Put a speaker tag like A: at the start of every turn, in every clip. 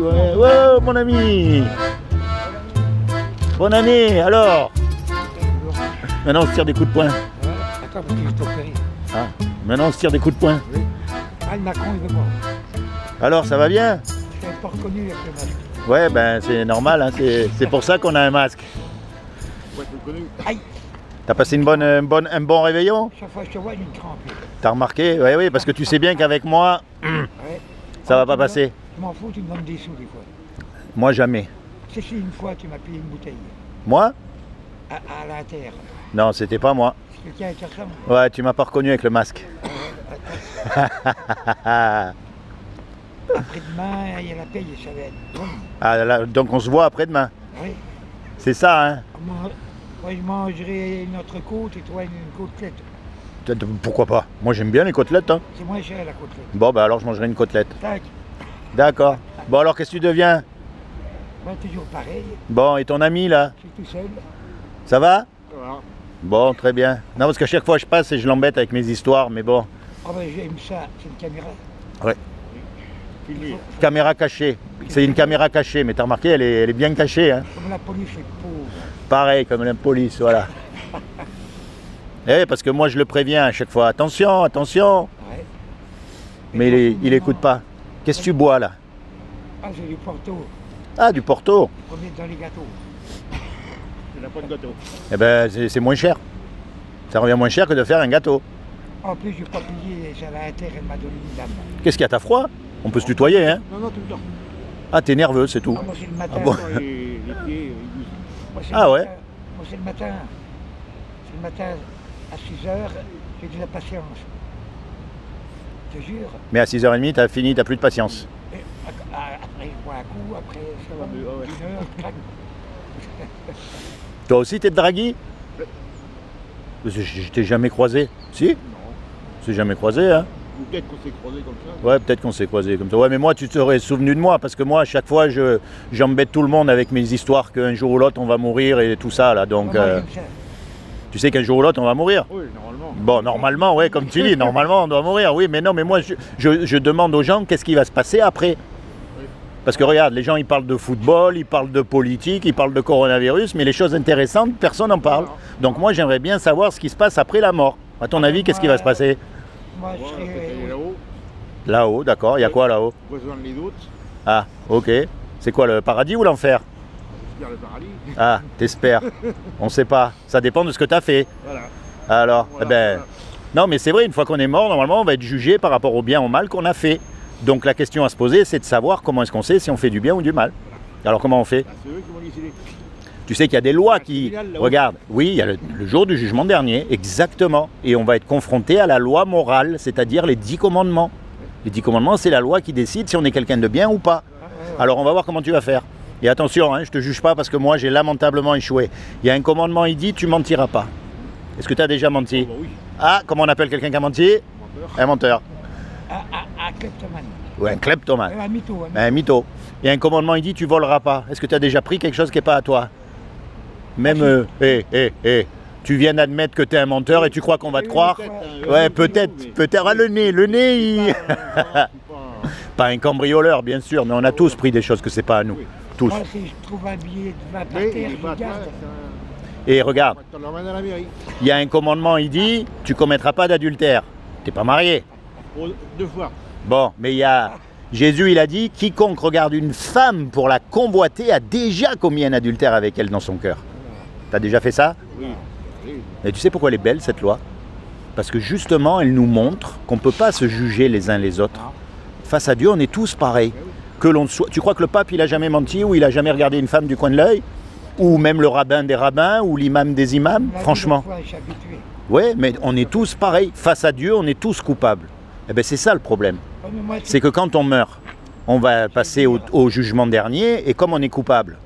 A: ouais, ouais, mon ami. Bonne année, alors. Maintenant on se tire des coups de poing.
B: Attends, faut que je t'opère.
A: Ah, maintenant on se tire des coups de poing.
B: Oui. Ah, le Macron, il veut pas.
A: Alors, ça va bien?
B: Je t'avais pas reconnu avec le masque.
A: Ouais, ben c'est normal, hein, c'est pour ça qu'on a un masque.
B: Ouais, tu le connais. Aïe!
A: T'as passé un bon réveillon?
B: Chaque fois que je te vois, j'ai une crampe.
A: T'as remarqué? Oui, oui, parce que tu sais bien qu'avec moi,
B: Ouais.
A: ça va pas passer.
B: Je m'en fous, tu me donnes des sous des fois.
A: Moi, jamais.
B: C'est si une fois, tu m'as payé une bouteille.
A: Moi?
B: À la terre.
A: Non, c'était pas moi.
B: C'est quelqu'un qui ressemble.
A: Ouais, tu m'as pas reconnu avec le masque.
B: Après-demain, il y a la paye, ça va être bon.
A: Ah, là, donc on se voit après-demain.
B: Oui.
A: C'est ça, hein?
B: Moi, je mangerai une autre côte et toi une côtelette.
A: Pourquoi pas? Moi, j'aime bien les côtelettes. Hein.
B: C'est moins cher la côtelette.
A: Bon, bah alors je mangerai une côtelette.
B: Tac.
A: D'accord. Bon, alors qu'est-ce que tu deviens?
B: Moi, toujours pareil.
A: Bon, et ton ami, là?
B: Je suis tout seul.
A: Ça va?
B: Voilà.
A: Bon, très bien. Non, parce qu'à chaque fois je passe et je l'embête avec mes histoires, mais bon.
B: Ah ben j'aime ça, c'est une caméra.
A: Ouais. Caméra cachée. C'est une caméra cachée, mais t'as remarqué, elle est bien cachée. Hein.
B: Comme la police est pauvre.
A: Pareil, comme la police, voilà. Eh, parce que moi je le préviens à chaque fois. Attention, attention.
B: Ouais.
A: Mais il écoute pas. Qu'est-ce que tu bois là?
B: Ah, j'ai du Porto.
A: Ah, du Porto.
B: On met dans les gâteaux.
C: Il n'a pas de gâteau.
A: Eh ben, c'est moins cher. Ça revient moins cher que de faire un gâteau.
B: En plus, je n'ai pas payé, j'avais un terre, elle m'a donné une dame.
A: Qu'est-ce qu'il y a? T'as froid? On peut se tutoyer, hein?
C: Non, tout le temps.
A: Ah, t'es nerveux, c'est tout.
B: Ah, moi, c'est le matin.
A: Ah bon?
C: Les pieds, ils bougent.
B: Moi, c'est
A: Ah
B: le
A: ouais?
B: matin. Moi, c'est le matin. C'est le matin à 6 h, j'ai de la patience. Je te jure.
A: Mais à 6h30, t'as fini, t'as plus de patience.
B: Et après, je bois un coup, après, ça va,
C: Ah ouais.
B: 1 heure, clac.
A: Toi aussi, t'es de Draghi? Je t'ai jamais croisé. Si?
C: Non.
A: Je t'ai jamais croisé, hein?
C: Ou peut-être qu'on s'est croisés comme ça.
A: Ouais, peut-être qu'on s'est croisé comme ça. Ouais, mais moi, tu t'aurais souvenu de moi, parce que moi, à chaque fois, j'embête tout le monde avec mes histoires qu'un jour ou l'autre, on va mourir et tout ça, là. Donc,
B: Moi, j'aime ça.
A: tu sais qu'un jour ou l'autre, on va mourir.
C: Oui, normalement.
A: Bon, normalement, ouais, comme tu dis, normalement, on doit mourir. Oui, mais non, mais moi, je demande aux gens qu'est-ce qui va se passer après. Parce que regarde, les gens, ils parlent de football, ils parlent de politique, ils parlent de coronavirus, mais les choses intéressantes, personne n'en parle. Donc moi, j'aimerais bien savoir ce qui se passe après la mort. À ton avis, qu'est-ce qui va se passer?
B: Moi, je
C: Moi,
B: serais.
C: peut-être aller là-haut,
A: Là-haut, d'accord. Il y a quoi là-haut?
C: rejoindre les autres,
A: Ah, ok. C'est quoi, le paradis ou l'enfer?
C: j'espère le paradis.
A: Ah, t'espères. On sait pas. Ça dépend de ce que t'as fait.
C: Voilà.
A: Alors,
C: Voilà,
A: eh ben...
C: voilà.
A: Non, mais c'est vrai, une fois qu'on est mort, normalement, on va être jugé par rapport au bien ou au mal qu'on a fait. Donc la question à se poser, c'est de savoir comment est-ce qu'on sait si on fait du bien ou du mal. Alors comment on fait?
C: Bah, c'est eux qui vont décider.
A: Tu sais qu'il y a des lois
C: Ah,
A: qui...
C: tribunal, là-haut.
A: Regarde, oui, il y a le jour du jugement dernier, exactement. Et on va être confronté à la loi morale, c'est-à-dire les 10 commandements. Les 10 commandements, c'est la loi qui décide si on est quelqu'un de bien ou pas. Alors on va voir comment tu vas faire. Et attention, hein, je te juge pas parce que moi j'ai lamentablement échoué. Il y a un commandement, il dit tu mentiras pas. Est-ce que tu as déjà menti?
C: Oh, bah oui,
A: Ah, comment on appelle quelqu'un qui a menti?
C: menteur.
A: Un menteur.
B: Un kleptomane.
A: Ou un kleptomane.
B: Un mytho.
A: Un mytho. Et un commandement, il dit tu voleras pas. Est-ce que tu as déjà pris quelque chose qui n'est pas à toi? Même, tu viens d'admettre que tu es un menteur et tu crois qu'on va te croire? Ouais, peut-être. Ah, le nez, il... Pas un cambrioleur, bien sûr, mais on a tous pris des choses que c'est pas à nous.
C: Oui.
A: Tous.
B: Moi, si je trouve un billet de 20 par
C: Oui,
B: terre,
C: il
B: je
C: va
B: le
C: pas,
B: garde.
A: Et regarde,
C: on l'emmène à la mairie.
A: il y a un commandement, il dit tu commettras pas d'adultère. T'es pas marié.
C: Pour 2 fois.
A: Bon, mais il y a... Jésus, il a dit quiconque regarde une femme pour la convoiter a déjà commis un adultère avec elle dans son cœur. T'as déjà fait ça?
C: Oui. Oui.
A: Et tu sais pourquoi elle est belle, cette loi? Parce que justement, elle nous montre qu'on ne peut pas se juger les uns les autres. Face à Dieu, on est tous pareils. Que l'on soit... Tu crois que le pape, il a jamais menti ou il a jamais regardé une femme du coin de l'œil? Ou même le rabbin des rabbins ou l'imam des imams?
B: La
A: Franchement.
B: fois, je suis habitué.
A: Oui, mais on est tous pareils. Face à Dieu, on est tous coupables. Eh bien, c'est ça le problème.
B: Ouais, mais moi,
A: C'est que quand on meurt, on va passer au jugement dernier, et comme on est coupable,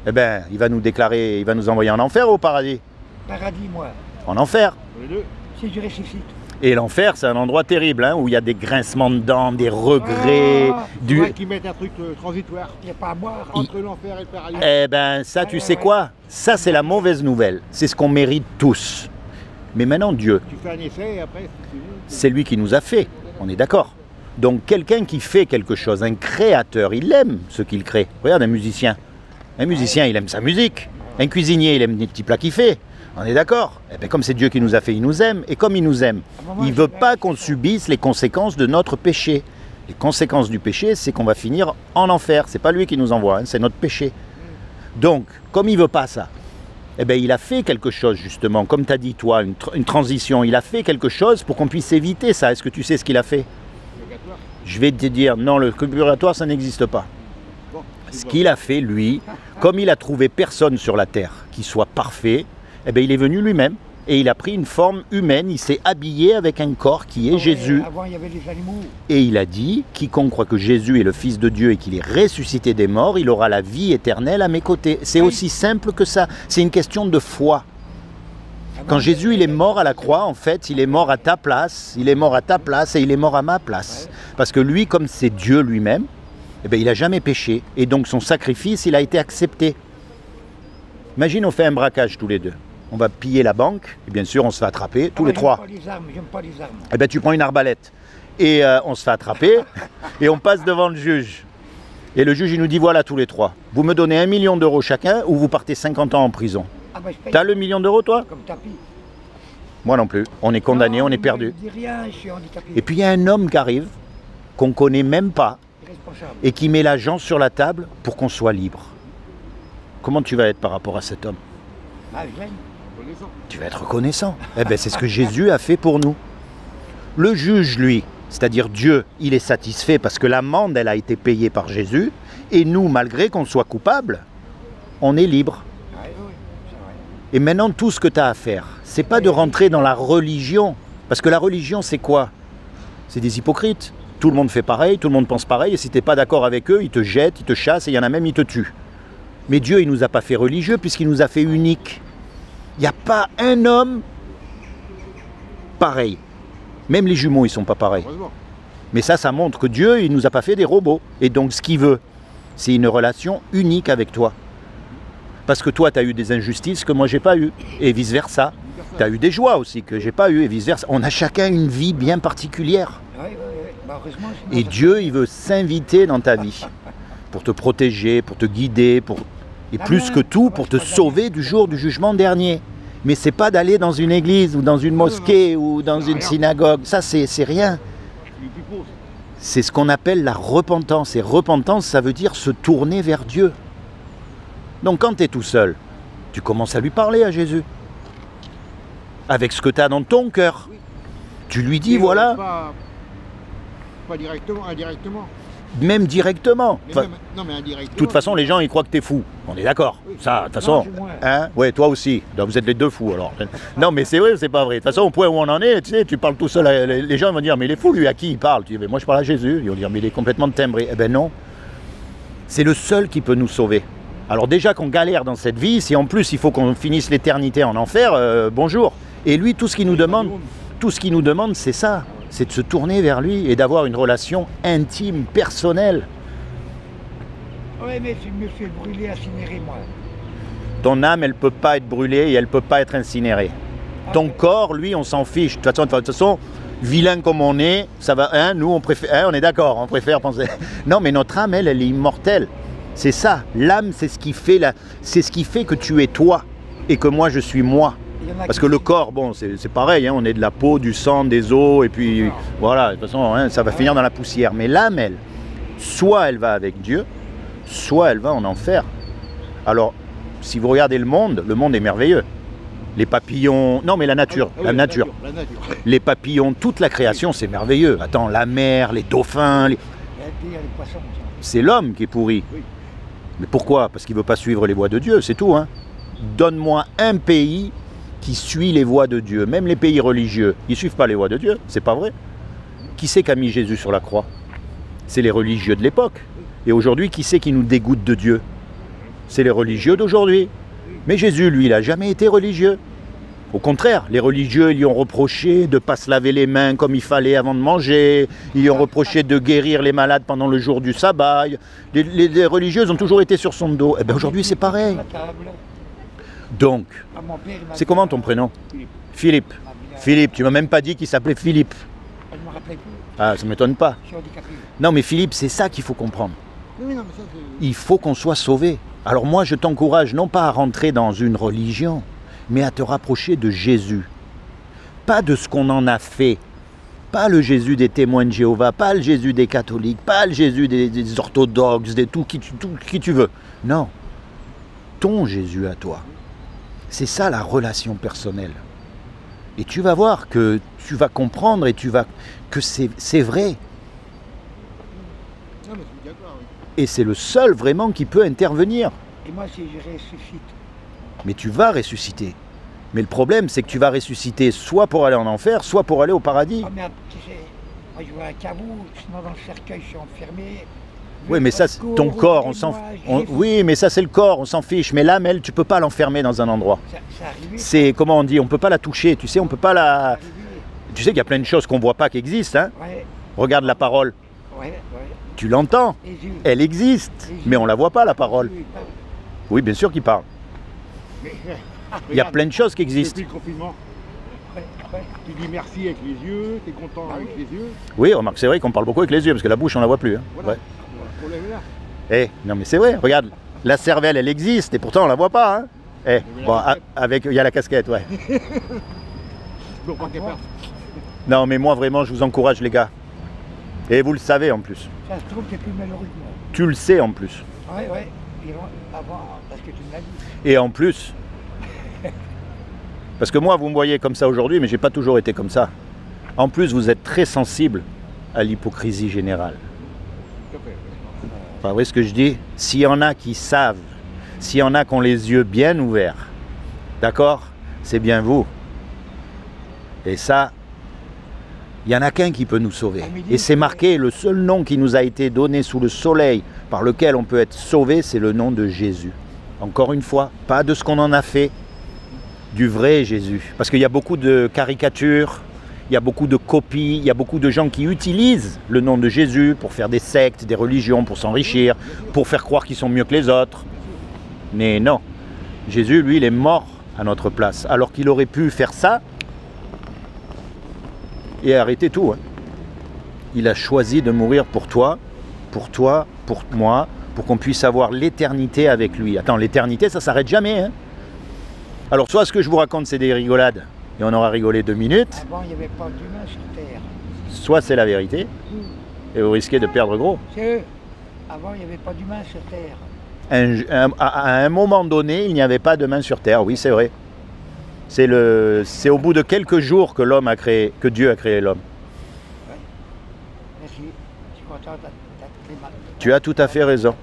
A: eh ben, il va nous déclarer, il va nous envoyer en enfer ou au paradis?
B: paradis, moi,
A: En enfer.
C: Pour les deux.
B: si je ressuscite.
A: Et l'enfer, c'est un endroit terrible, hein, où il y a des grincements de dents, des regrets,
B: Ah,
C: Il
A: du...
C: faudrait qu'ils mettent un truc transitoire
B: Il n'y a pas à boire.
C: entre l'enfer et le paradis.
A: Eh ben, ça, tu sais quoi? Ça, c'est la mauvaise nouvelle. C'est ce qu'on mérite tous. Mais maintenant, Dieu,
C: Tu fais un essai et après, si tu veux.
A: c'est lui qui nous a fait. On est d'accord. Donc quelqu'un qui fait quelque chose, un créateur, il aime ce qu'il crée. Regarde un musicien. Un musicien, il aime sa musique. Un cuisinier, il aime les petits plats qu'il fait. On est d'accord? Eh bien, comme c'est Dieu qui nous a fait, il nous aime. Et comme il nous aime, il ne veut pas qu'on subisse les conséquences de notre péché. Les conséquences du péché, c'est qu'on va finir en enfer. C'est pas lui qui nous envoie, hein, c'est notre péché. Donc, comme il ne veut pas ça, eh bien, il a fait quelque chose justement, comme tu as dit toi, une transition. Il a fait quelque chose pour qu'on puisse éviter ça. Est-ce que tu sais ce qu'il a fait? Je vais te dire, non, le purgatoire, ça n'existe pas. Ce qu'il a fait, lui, comme il a trouvé personne sur la terre qui soit parfait, eh bien, il est venu lui-même et il a pris une forme humaine. Il s'est habillé avec un corps qui est Jésus.
B: Avant, il y avait les animaux.
A: Et il a dit, quiconque croit que Jésus est le Fils de Dieu et qu'il est ressuscité des morts, il aura la vie éternelle à mes côtés. C'est aussi simple que ça. C'est une question de foi. Quand Jésus il est mort à la croix, en fait, il est mort à ta place, il est mort à ta place et il est mort à ma place. Parce que lui, comme c'est Dieu lui-même, eh bien, il n'a jamais péché. Et donc son sacrifice, il a été accepté. Imagine, on fait un braquage tous les deux. On va piller la banque, et bien sûr, on se fait attraper, tous les trois.
B: J'aime pas les armes.
A: Eh bien, tu prends une arbalète. Et on se fait attraper, et on passe devant le juge. Et le juge, il nous dit, voilà, tous les trois. Vous me donnez 1 million d'euros chacun, ou vous partez 50 ans en prison.
B: Ah bah,
A: T'as le 1 million d'euros, toi?
B: Comme tapis.
A: Moi non plus. On est condamné, on est perdu.
B: Je dis rien, je suis handicapé.
A: Et puis il y a un homme qui arrive, qu'on ne connaît même pas,
B: Irresponsable.
A: et qui met l'agence sur la table pour qu'on soit libre. Comment tu vas être par rapport à cet homme?
B: Ah, je l'aime.
A: Tu vas être reconnaissant. Eh bien, c'est ce que Jésus a fait pour nous. Le juge, lui, c'est-à-dire Dieu, il est satisfait parce que l'amende, elle a été payée par Jésus, et nous, malgré qu'on soit coupable, on est libre.
B: Ah, oui, c'est vrai.
A: Et maintenant, tout ce que tu as à faire, c'est pas de rentrer dans la religion. Parce que la religion, c'est quoi? C'est des hypocrites. Tout le monde fait pareil, tout le monde pense pareil, et si tu n'es pas d'accord avec eux, ils te jettent, ils te chassent, et il y en a même, ils te tuent. Mais Dieu, il ne nous a pas fait religieux, puisqu'il nous a fait uniques. Il n'y a pas un homme pareil. Même les jumeaux, ils ne sont pas pareils. Mais ça montre que Dieu, il ne nous a pas fait des robots. Et donc, ce qu'il veut, c'est une relation unique avec toi. Parce que toi, tu as eu des injustices que moi, j'ai pas eu. Et vice-versa. Tu as eu des joies aussi que j'ai pas eu. Et vice-versa. On a chacun une vie bien particulière.
B: Oui. Bah, heureusement, sinon,
A: Et
B: ça-
A: Dieu, il veut s'inviter dans ta vie. Pour te protéger, pour te guider, et plus que tout, pour te sauver du jour du jugement dernier. Mais c'est pas d'aller dans une église ou dans une mosquée ou dans une synagogue. Ça, c'est rien. C'est ce qu'on appelle la repentance. Et repentance, ça veut dire se tourner vers Dieu. Donc quand tu es tout seul, tu commences à lui parler à Jésus. Avec ce que tu as dans ton cœur. Tu lui dis, voilà,
C: Pas directement, indirectement.
A: même directement.
C: Mais
A: Enfin,
C: même- non, mais indirectement.
A: de toute façon, les gens, ils croient que t'es fou. On est d'accord. Ça, de toute façon,
B: je suis moins.
A: hein, ouais, toi aussi. Donc, vous êtes les deux fous, alors. Non, mais c'est vrai ou c'est pas vrai? De toute façon, au point où on en est, tu sais, tu parles tout seul. Les gens vont dire, mais il est fou, lui, à qui il parle? Tu dis, mais moi, je parle à Jésus. Ils vont dire, mais il est complètement timbré. Eh ben non. C'est le seul qui peut nous sauver. Alors déjà qu'on galère dans cette vie, si en plus il faut qu'on finisse l'éternité en enfer, bonjour. Et lui, tout ce qu'il nous demande, c'est ça. C'est de se tourner vers lui et d'avoir une relation intime, personnelle.
B: Oui, mais je me fais brûler, incinérer, moi.
A: Ton âme, elle ne peut pas être brûlée et elle ne peut pas être incinérée. Ton corps, lui, on s'en fiche. De toute façon, vilain comme on est, ça va. Hein, nous, on préfère. Hein, on est d'accord, on préfère penser. Non, mais notre âme, elle est immortelle. C'est ça. L'âme, c'est ce qui fait c'est ce qui fait que tu es toi et que moi, je suis moi.
B: Il y en a
A: Parce
B: qui
A: que le
B: disent-
A: corps, bon, c'est pareil. Hein, on est de la peau, du sang, des os, et puis voilà. De toute façon, hein, ça va finir dans la poussière. Mais l'âme, elle, soit elle va avec Dieu, soit elle va en enfer. Alors, si vous regardez le monde est merveilleux. Les papillons, non mais la nature,
C: Ah oui,
A: la nature.
C: La nature.
A: Les papillons, toute la création, c'est merveilleux. Attends, la mer, les dauphins,
B: Il y a les poissons.
A: c'est l'homme qui est pourri.
C: Oui.
A: Mais pourquoi? Parce qu'il ne veut pas suivre les voies de Dieu, c'est tout. Hein. Donne-moi un pays qui suit les voies de Dieu. Même les pays religieux, ils ne suivent pas les voies de Dieu, c'est pas vrai. Qui c'est qui a mis Jésus sur la croix? C'est les religieux de l'époque. Et aujourd'hui, qui c'est qui nous dégoûte de Dieu? C'est les religieux d'aujourd'hui. Mais Jésus, lui, il n'a jamais été religieux. Au contraire, les religieux, ils lui ont reproché de ne pas se laver les mains comme il fallait avant de manger. Ils lui ont reproché de guérir les malades pendant le jour du sabbat. Les religieuses ont toujours été sur son dos. Eh bien aujourd'hui, c'est pareil.
B: La table.
A: Donc,
B: Ah, mon père, il m'a
A: c'est
B: dit-
A: comment ton prénom?
C: Philippe.
A: Philippe.
B: Ah, bien.
A: Philippe, tu m'as même pas dit qu'il s'appelait Philippe.
B: Je me rappelais plus.
A: Ah, ça ne m'étonne pas.
B: Je suis handicapé.
A: Non mais Philippe, c'est ça qu'il faut comprendre.
C: Oui, non, mais ça, c'est...
A: Il faut qu'on soit sauvé. Alors moi, je t'encourage non pas à rentrer dans une religion, mais à te rapprocher de Jésus. Pas de ce qu'on en a fait. Pas le Jésus des témoins de Jéhovah, pas le Jésus des catholiques, pas le Jésus des orthodoxes, de tout qui tu veux. Non. Ton Jésus à toi. C'est ça la relation personnelle. Et tu vas voir que tu vas comprendre et que c'est vrai.
C: Non, mais je suis d'accord, oui.
A: Et c'est le seul vraiment qui peut intervenir.
B: Et moi, si je ressuscite,
A: Mais tu vas ressusciter. Mais le problème, c'est que tu vas ressusciter soit pour aller en enfer, soit pour aller au paradis.
B: oh merde, tu sais, moi je vois un caveau, sinon dans le cercueil, je suis enfermé.
A: Oui, mais ça, c'est ton corps, on s'en... Oui, mais ça, c'est le corps, on s'en fiche. Mais l'âme, elle, tu peux pas l'enfermer dans un endroit.
B: C'est arrivé.
A: C'est, comment on dit, on peut pas la toucher, tu sais, on peut pas la...
B: Arrivé.
A: Tu sais qu'il y a plein de choses qu'on voit pas qui existent, hein.
B: Ouais,
A: Regarde la parole,
B: ouais.
A: tu l'entends,
B: Jésus.
A: elle existe, mais on la voit pas, la parole.
B: Oui, pas-
A: Oui, bien sûr qu'il parle.
C: Mais,
A: Il y a plein de choses qui existent.
C: Depuis le confinement,
B: ouais, ouais.
C: tu dis merci avec les yeux, tu es content
B: Ah
C: avec
B: oui.
C: les yeux.
A: Oui, remarque, c'est vrai qu'on parle beaucoup avec les yeux, parce que la bouche, on la voit plus. Hein.
C: Voilà.
A: Ouais.
C: Le problème est là.
A: Eh, non mais c'est vrai, regarde, la cervelle, elle existe, et pourtant on la voit pas. Hein. Eh,
C: Mais
A: bon,
C: la casquette.
A: avec, il y a la casquette, ouais.
C: Bon, pas qu'elle parte.
A: Non, mais moi, vraiment, je vous encourage, les gars. Et vous le savez, en plus.
B: Ça se trouve, t'es plus malheureux que moi.
A: Tu le sais, en plus.
B: Ouais, ouais. Et avant, parce que tu me l'as dit.
A: Et en plus... Parce que moi, vous me voyez comme ça aujourd'hui, mais j'ai pas toujours été comme ça. En plus, vous êtes très sensible à l'hypocrisie générale.
C: Tout à fait.
A: Vous voyez ce que je dis? S'il y en a qui savent, s'il y en a qui ont les yeux bien ouverts, d'accord? C'est bien vous. Et ça, il n'y en a qu'un qui peut nous sauver. Et c'est marqué, le seul nom qui nous a été donné sous le soleil par lequel on peut être sauvé, c'est le nom de Jésus. Encore une fois, pas de ce qu'on en a fait, du vrai Jésus. Parce qu'il y a beaucoup de caricatures, il y a beaucoup de copies, il y a beaucoup de gens qui utilisent le nom de Jésus pour faire des sectes, des religions, pour s'enrichir, pour faire croire qu'ils sont mieux que les autres. Mais non, Jésus, lui, il est mort à notre place. Alors qu'il aurait pu faire ça et arrêter tout. Hein. Il a choisi de mourir pour toi, pour moi, pour qu'on puisse avoir l'éternité avec lui. Attends, l'éternité, ça s'arrête jamais. Hein. Alors, soit ce que je vous raconte, c'est des rigolades, et on aura rigolé 2 minutes,
B: Avant, il n'y avait pas d'humain sur Terre.
A: soit c'est la vérité, et vous risquez de perdre gros.
B: C'est eux. Avant, il n'y avait pas d'humain sur Terre.
A: À un moment donné, il n'y avait pas de main sur terre, oui, c'est vrai. C'est au bout de quelques jours que l'homme a créé, que Dieu a créé l'homme.
B: Merci. Je suis content d'être
A: Tu as tout à fait raison.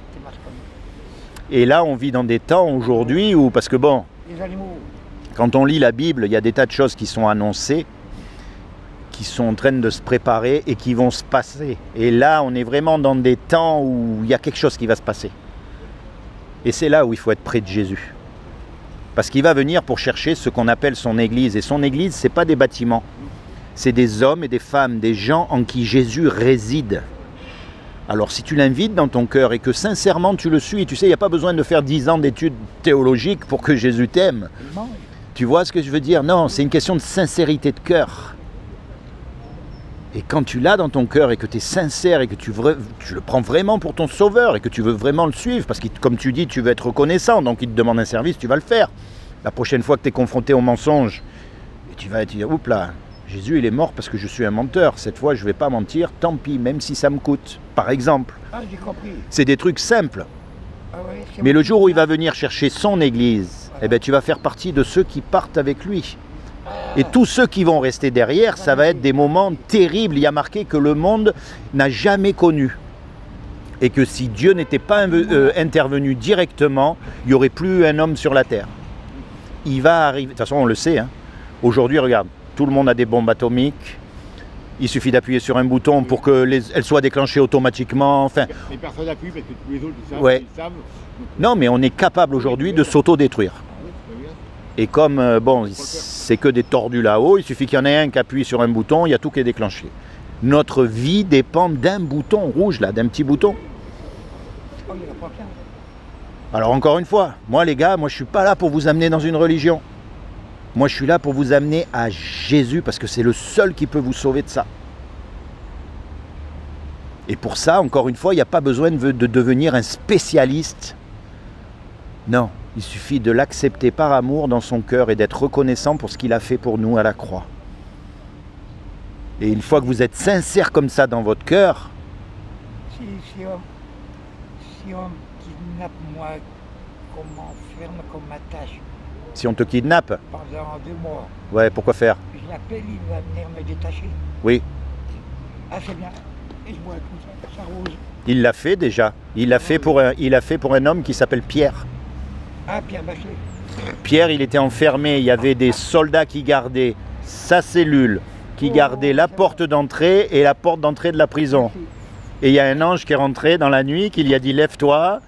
A: Et là, on vit dans des temps aujourd'hui où, parce que bon,
B: Les animaux.
A: quand on lit la Bible, il y a des tas de choses qui sont annoncées, qui sont en train de se préparer et qui vont se passer. Et là, on est vraiment dans des temps où il y a quelque chose qui va se passer. Et c'est là où il faut être près de Jésus. Parce qu'il va venir pour chercher ce qu'on appelle son Église. Et son Église, ce n'est pas des bâtiments. C'est des hommes et des femmes, des gens en qui Jésus réside. Alors si tu l'invites dans ton cœur et que sincèrement tu le suis, tu sais, il n'y a pas besoin de faire 10 ans d'études théologiques pour que Jésus t'aime.
B: Ils mangent.
A: Tu vois ce que je veux dire? Non, c'est une question de sincérité de cœur. Et quand tu l'as dans ton cœur et que tu es sincère et que tu le prends vraiment pour ton sauveur et que tu veux vraiment le suivre, parce que comme tu dis, tu veux être reconnaissant, donc il te demande un service, tu vas le faire. La prochaine fois que tu es confronté au mensonge, et tu vas te dire, oups là, Jésus il est mort parce que je suis un menteur, cette fois je ne vais pas mentir, tant pis, même si ça me coûte. Par exemple,
B: Ah, j'ai compris.
A: c'est des trucs simples.
B: Ah ouais, c'est
A: Mais
B: bon.
A: le jour où il va venir chercher son Église, eh ben, tu vas faire partie de ceux qui partent avec lui. Et tous ceux qui vont rester derrière, ça va être des moments terribles. Il y a marqué que le monde n'a jamais connu. Et que si Dieu n'était pas intervenu directement, il n'y aurait plus un homme sur la terre. Il va arriver, de toute façon on le sait, hein. Aujourd'hui regarde, tout le monde a des bombes atomiques. Il suffit d'appuyer sur un bouton pour qu'elles soient déclenchées automatiquement. Enfin,
C: Mais personne n'appuie parce que tous les autres ils savent.
A: Ouais.
C: Ils savent.
A: non mais on est capable aujourd'hui de s'auto-détruire.
C: Très bien.
A: Et comme, bon, c'est que des tordus là-haut, il suffit qu'il y en ait un qui appuie sur un bouton, il y a tout qui est déclenché. Notre vie dépend d'un bouton rouge, là, d'un petit bouton.
B: Oh, il n'y en a pas plein.
A: Alors encore une fois, moi les gars, moi je suis pas là pour vous amener dans une religion. Moi je suis là pour vous amener à Jésus, parce que c'est le seul qui peut vous sauver de ça. Et pour ça, encore une fois, il n'y a pas besoin de devenir un spécialiste. Non, il suffit de l'accepter par amour dans son cœur et d'être reconnaissant pour ce qu'il a fait pour nous à la croix. Et une fois que vous êtes sincère comme ça dans votre cœur,
B: si on kidnappe moi, qu'on m'enferme, qu'on m'attache
A: si on te kidnappe,
B: pendant 2 mois,
A: ouais, pourquoi faire?
B: je l'appelle, il va venir me détacher.
A: Oui,
B: Ah, c'est bien. Et je bois tout ça, ça rose.
A: il l'a fait déjà. Il l'a fait pour un homme qui s'appelle Pierre.
B: Ah, Pierre Bachelet.
A: Pierre, il était enfermé, il y avait des soldats qui gardaient sa cellule, qui gardaient la porte d'entrée et la porte d'entrée de la prison. Et il y a un ange qui est rentré dans la nuit, qui lui a dit « Lève-toi ».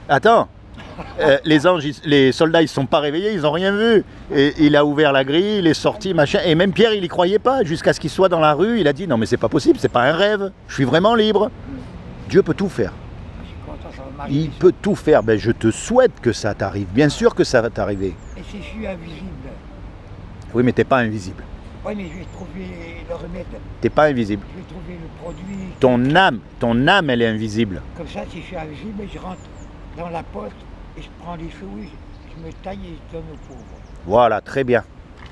A: Attends, les soldats, ils ne sont pas réveillés, ils n'ont rien vu. Et il a ouvert la grille, il est sorti, machin. Et même Pierre, il n'y croyait pas. Jusqu'à ce qu'il soit dans la rue, il a dit « Non mais c'est pas possible, c'est pas un rêve, je suis vraiment libre ». Dieu peut tout faire.
B: Je suis content, ça va m'arriver.
A: Il peut tout faire. Ben, je te souhaite que ça t'arrive. Bien sûr que ça va t'arriver.
B: Et si je suis invisible?
A: Oui, mais t'es pas invisible.
B: Oui, mais je vais trouver le remède.
A: T'es pas invisible.
B: Je vais trouver le produit.
A: Ton âme, elle est invisible.
B: Comme ça, si je suis invisible, je rentre dans la poste et je prends les feuilles, je me taille et je donne aux pauvres.
A: Voilà, très bien.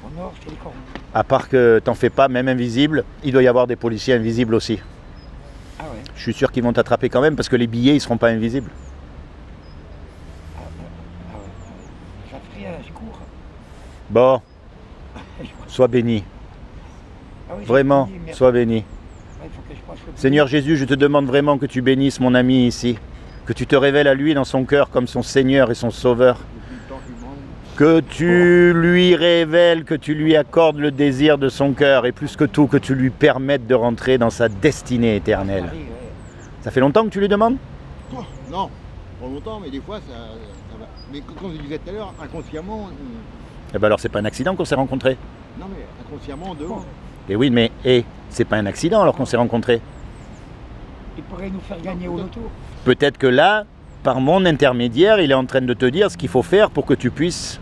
B: Au nord, c'est les corons.
A: À part que t'en fais pas, même invisible, il doit y avoir des policiers invisibles aussi.
B: Ah ouais.
A: Je suis sûr qu'ils vont t'attraper quand même parce que les billets, ils seront pas invisibles.
B: Ah ouais. Ça ferait un secours.
A: Bon, sois béni.
B: Ah oui,
A: Vraiment,
B: j'ai oublié,
A: sois béni.
B: ouais, faut que je passe le
A: Seigneur Jésus, je te demande vraiment que tu bénisses mon ami ici. Que tu te révèles à lui dans son cœur comme son Seigneur et son Sauveur.
C: Depuis le temps qu'il demande.
A: Que tu lui révèles, que tu lui accordes le désir de son cœur et plus que tout, que tu lui permettes de rentrer dans sa destinée éternelle.
B: Paris, ouais.
A: Ça fait longtemps que tu lui demandes?
C: Oh, non, pas longtemps, mais des fois ça va. Mais comme je disais tout à l'heure, inconsciemment,
A: Eh ben alors c'est pas un accident qu'on s'est rencontrés.
C: non mais inconsciemment dehors.
A: Eh oui, mais c'est pas un accident alors qu'on s'est rencontrés.
B: Il pourrait nous faire gagner au loto.
A: Peut-être que là, par mon intermédiaire, il est en train de te dire ce qu'il faut faire pour que tu puisses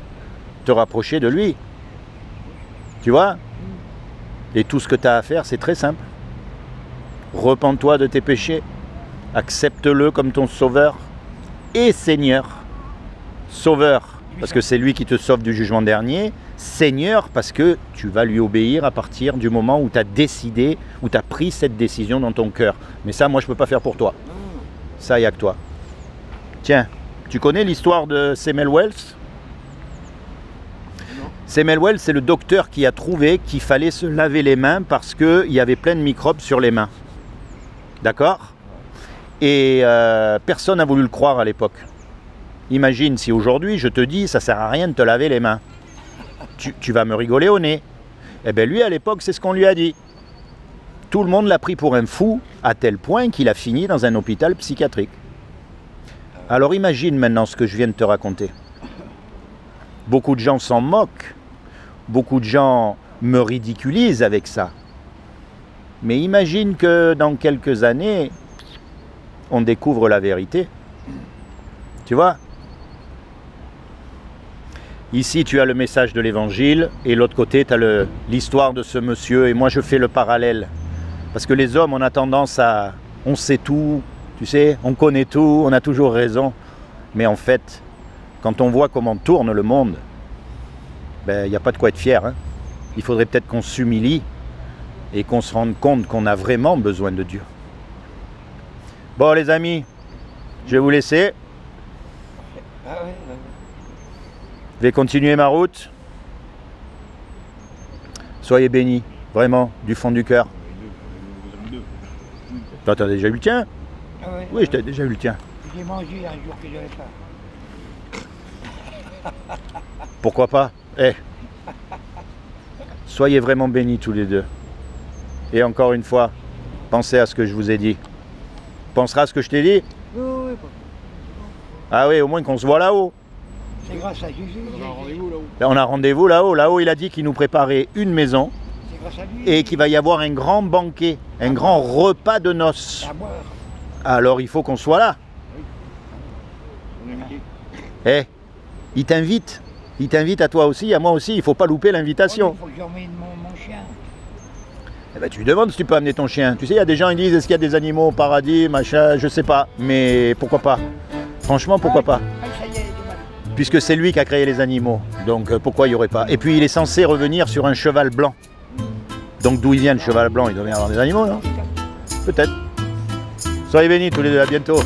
A: te rapprocher de lui. Tu vois? Et tout ce que tu as à faire, c'est très simple. Repens-toi de tes péchés. Accepte-le comme ton sauveur et Seigneur. Sauveur, parce que c'est lui qui te sauve du jugement dernier. Seigneur, parce que tu vas lui obéir à partir du moment où tu as décidé, où tu as pris cette décision dans ton cœur. Mais ça, moi, je ne peux pas faire pour toi. Ça, il n'y a que toi. Tiens, tu connais l'histoire de Samuel Wells?
C: Non.
A: Samuel Wells, c'est le docteur qui a trouvé qu'il fallait se laver les mains parce qu'il y avait plein de microbes sur les mains. D'accord? Et personne n'a voulu le croire à l'époque. Imagine si aujourd'hui je te dis ça sert à rien de te laver les mains. Tu vas me rigoler au nez. Eh bien lui à l'époque c'est ce qu'on lui a dit. Tout le monde l'a pris pour un fou à tel point qu'il a fini dans un hôpital psychiatrique. Alors imagine maintenant ce que je viens de te raconter. Beaucoup de gens s'en moquent. Beaucoup de gens me ridiculisent avec ça. Mais imagine que dans quelques années, on découvre la vérité. Tu vois? Ici, tu as le message de l'évangile et l'autre côté, tu as l'histoire de ce monsieur. Et moi, je fais le parallèle. Parce que les hommes, on a tendance à... On sait tout, tu sais, on connaît tout, on a toujours raison. Mais en fait, quand on voit comment tourne le monde, ben, il n'y a pas de quoi être fier. Hein. Il faudrait peut-être qu'on s'humilie et qu'on se rende compte qu'on a vraiment besoin de Dieu. Bon, les amis, je vais vous laisser.
B: Ah ouais, ouais.
A: Je vais continuer ma route. Soyez bénis, vraiment, du fond du cœur. Toi, t'as déjà eu le tien?
B: Ah ouais,
A: Oui, je t'ai déjà eu le tien.
B: j'ai mangé un jour que j'avais pas.
A: Pourquoi pas? Soyez vraiment bénis tous les deux. Et encore une fois, pensez à ce que je vous ai dit. Penseras à ce que je t'ai dit?
C: Oui, pas.
A: Ah oui, au moins qu'on se voit là-haut.
B: C'est grâce à Jésus.
C: On a un rendez-vous là-haut.
A: Là, on a rendez-vous là-haut. Là-haut, il a dit qu'il nous préparait une maison
B: C'est grâce à lui.
A: et qu'il va y avoir un grand banquet, un grand repas de noces.
B: À boire.
A: Alors il faut qu'on soit là.
C: On est invité.
A: Il t'invite. Il t'invite à toi aussi, à moi aussi. Il ne faut pas louper l'invitation.
B: Il faut que j'emmène mon chien.
A: Eh ben, tu lui demandes si tu peux amener ton chien. Tu sais, il y a des gens qui disent est-ce qu'il y a des animaux au paradis, machin, je sais pas. Mais pourquoi pas? Franchement, pourquoi pas?
B: Ah, ça y est, il est mal.
A: Puisque c'est lui qui a créé les animaux. Donc pourquoi il n'y aurait pas? Et puis il est censé revenir sur un cheval blanc. Donc d'où il vient le cheval blanc? Il doit bien avoir des animaux, non? Peut-être. Soyez bénis tous les deux, à bientôt.